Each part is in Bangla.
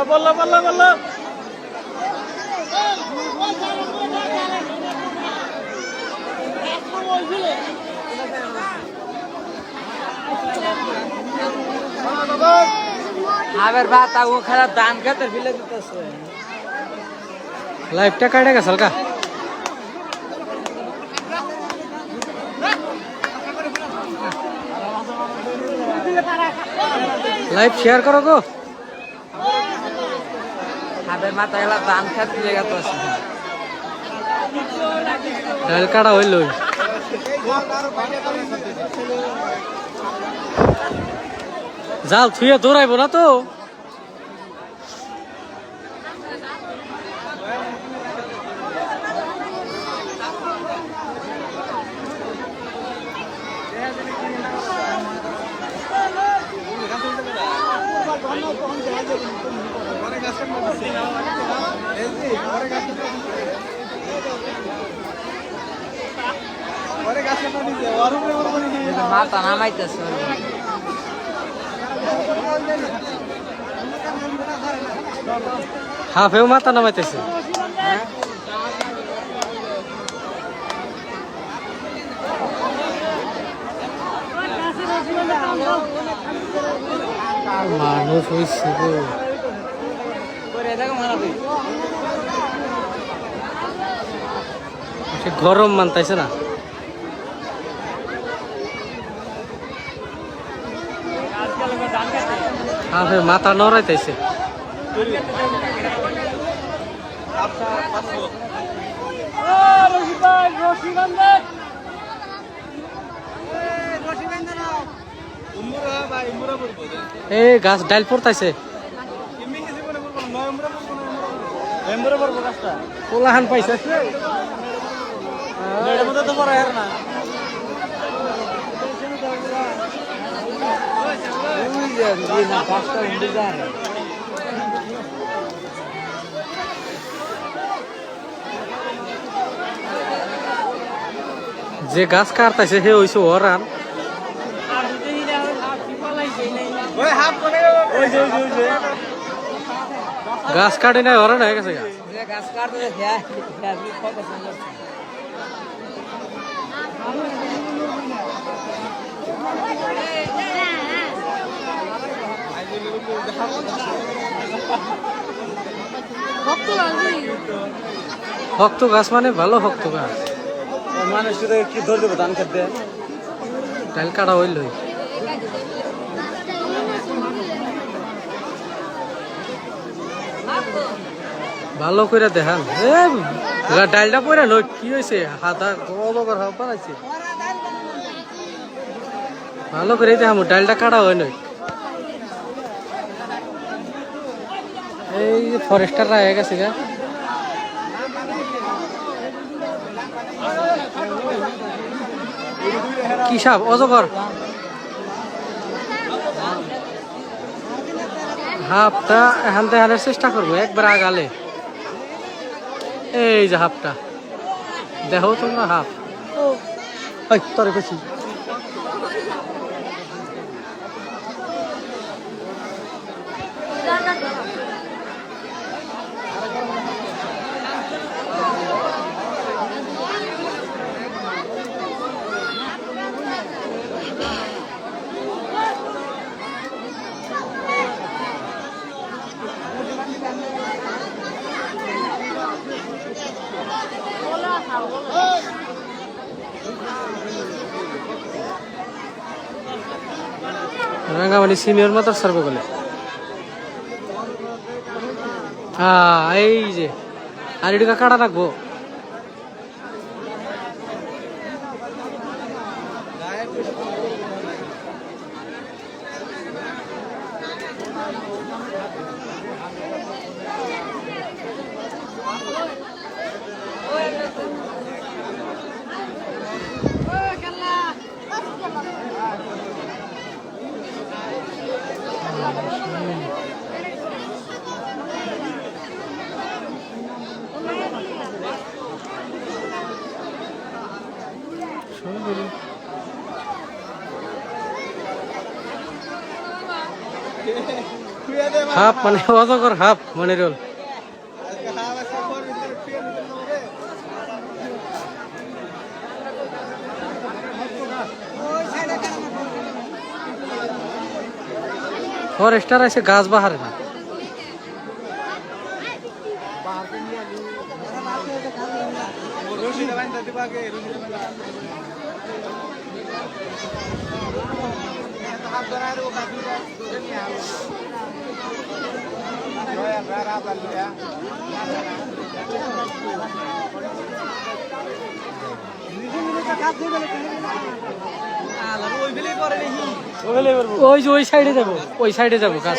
বললো বললো বললো আবার বাত আগো খারাপ ধান খেতে ফেলে দিতেছে লাইভটা কাটে গেছাল কা লাইভ শেয়ার করো গো আবার মাথা গেলা ধান খেতে ফেলে গেছে ডাল কাটা হইল জাল থুয়ে দৌড়াইব না তো মাথা নামাইতেছে হাফেও মাথা নামাইতেছে মানুষ হইছে গো গরম মানতাইছে না হাফে মাথা নড়াইতেছে এই গাছ ডাইল পড়তাইছে কোলাহান পাইছে যে গাছ কাটতাইছে হে হইছে ওরান গাছ কাটে নাই ওরান হয়ে গেছে গাছ কাটতে শক্ত গাছ মানে ভালো শক্ত গাছ মানুষ কি ধরে দেবো ধান খেতে ডাইল কাটা হইল ভালো করে দেখান ডাইলটা পরে নয় কি হয়েছে হাতা বানাইছে ভালো করে দেখাম ডাইলটা কাটা হয় নয় এই ফরেস্টার হয়ে গেছে গা কি সাপ অজগর হাফটা এখান থেকে আনার চেষ্টা করবো একবার আগালে এই যে হাফটা দেখো তোমরা হাফ তোর বেশি রাঙ্গামাটি সিনিয়র মাতার সার্ভে বলে হ্যাঁ এই যে আর এটা কাটা রাখবো হাফ মানে অজগর হাফ মনিরুল। ফরেস্টার আছে গাছ বাহারে না। ওই যে ওই সাইডে যাবো, ওই সাইডে যাবো গাছ।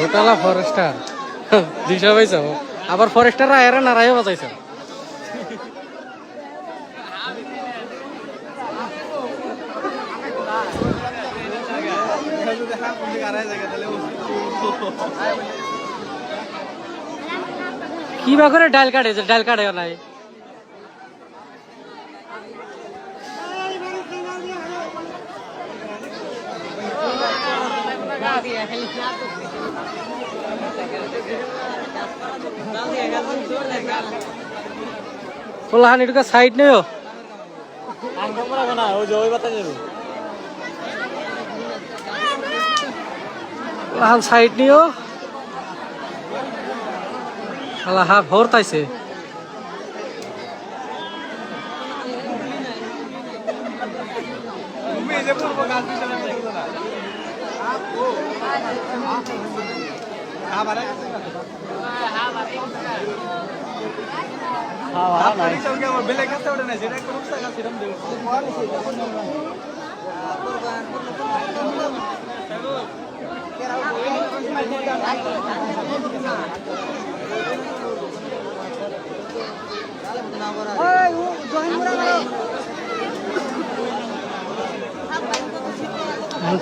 গোটালা ফরেস্টার দিশা পাইছ, আবার ফরেস্টার আয়ারে নারায়ও বাজাইছ। কি বা করে ডাল কাটে, যে ডাল কাটে নাই। পোলাহানি ঢুকা সাইড নেই সাইড নিও শালা হাফ ভরতাইছে।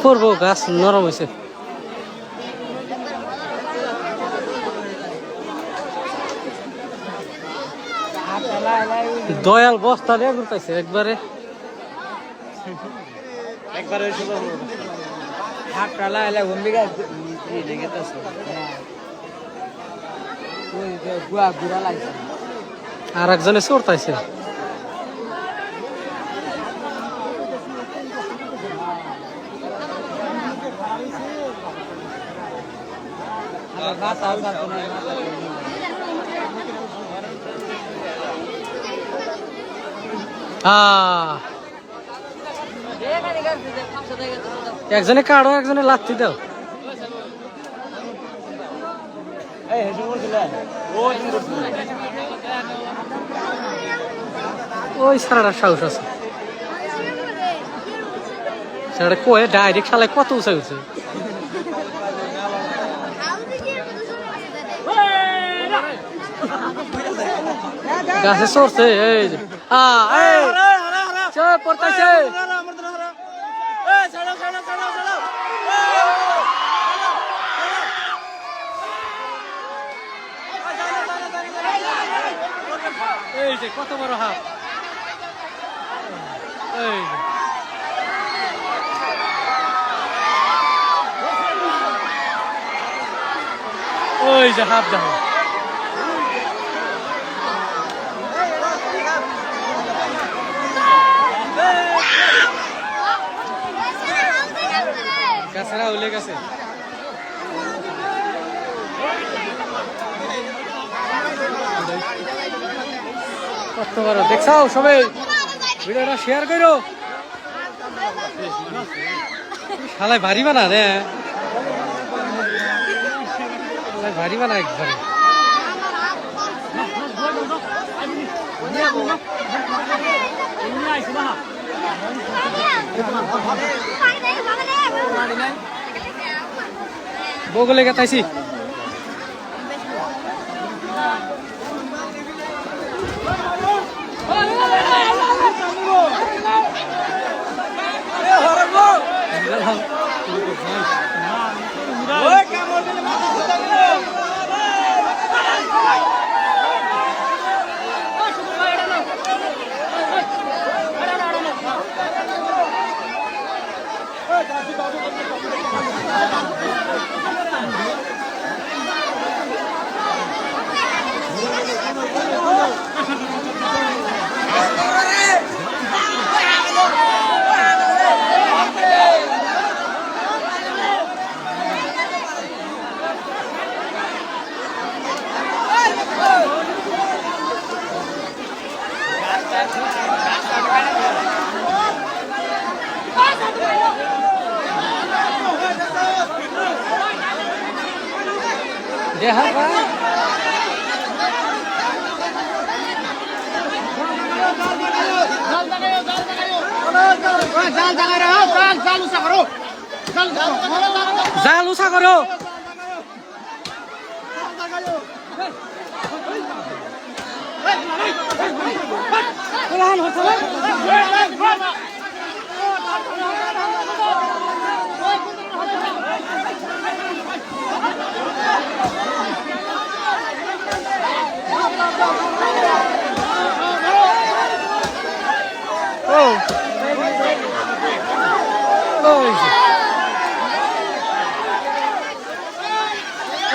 পড়বো, গাছ নরম হয়েছে। দয়াল বস্তা নিয়ে ঘুরতেছে একবারে। আর একজনে চড়তাইছে। একজনে কাড়ো, একজনে লাথি দাও। ওই সারাটা সাহস আছে, সেটা কয়ে ডাইরেক্ট শালায় কত উঁচা উঠছে। গাছে চড়ছে, এই যে পড়তাইছে। এই যে কত বড় হাত, এই ওই যে হাত দেখো। গাছেরা উলে গেছে। কত বড় দেখছাও সবাই, ভিডিওটা শেয়ার করো। শালায় ভারী বানা রে, ভারী বানা একবারে। বগলে গেতাইছি। দেখা জাল উষা করো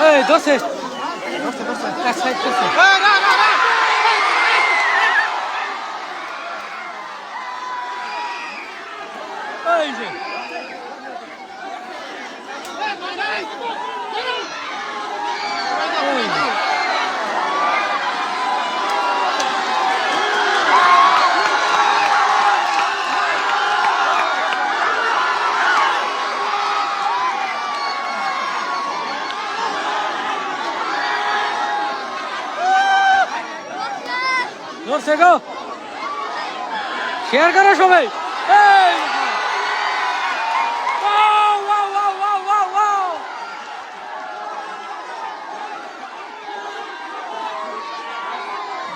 এই দোষে এক সাইড করছে এই যে ধরছে গো শেয়ার করো সবাই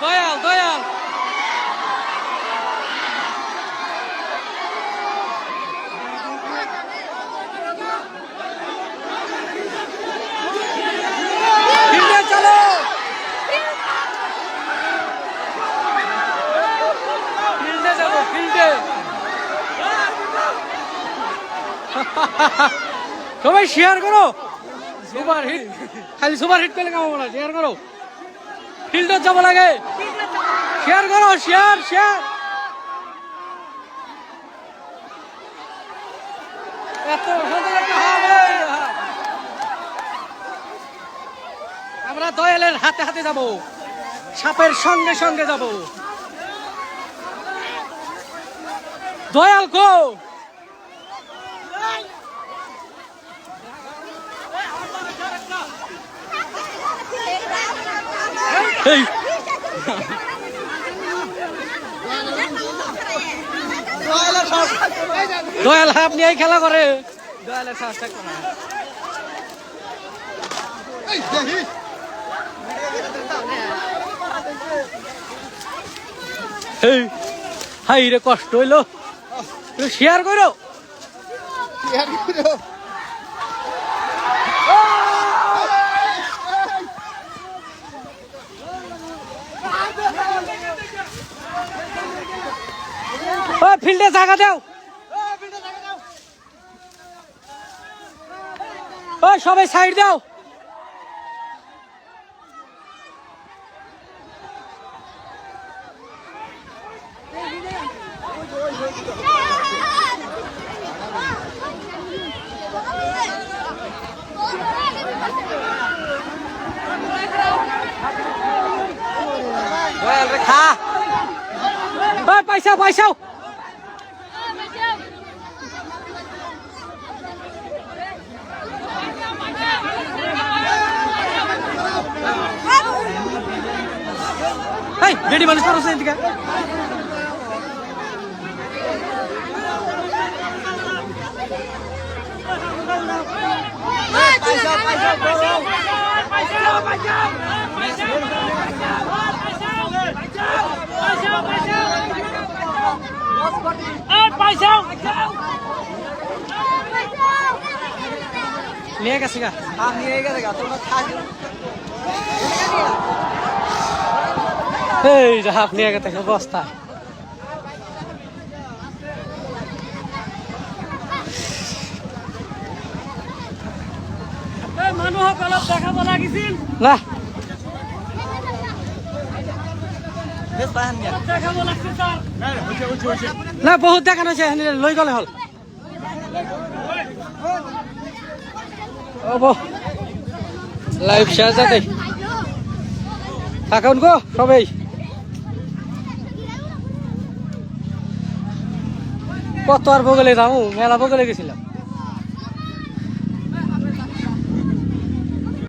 দয়াল দয়াল চলো সবাই শেয়ার করো সুপার হিট খালি সুপার হিট পেলে কামাবো না শেয়ার করো ফিল্ডত যাব লাগে শেয়ার করো শেয়ার শেয়ার এত সুন্দর একটা হবে আমরা দয়ালের হাতে হাতে যাব সাপের সঙ্গে সঙ্গে যাব দয়াল গো এই দয়াল হাফ নিয়ে খেলা করে দয়ালের সাহস থাকতো না হাই রে কষ্ট হইলো শেয়ার করো ফিল্ডে জায়গা দাও সবাই সাইড দাও খা পয়সা পয়সা বেডি মানুষ করো এদিকে নিয়ে গেছে গা নিয়ে গেছে গা তোমরা থাকো এই যে হাফ নিয়ে গেছে অবস্থা মানুষ অলপ দেখাব লাগিছিল না না বহুত দেখানো হয়েছে লৈ গলে হল লাইভ শেয়ার যাতে থাকুন গো সবাই কত আর বগলে যাবো মেলা বগলে গেছিলাম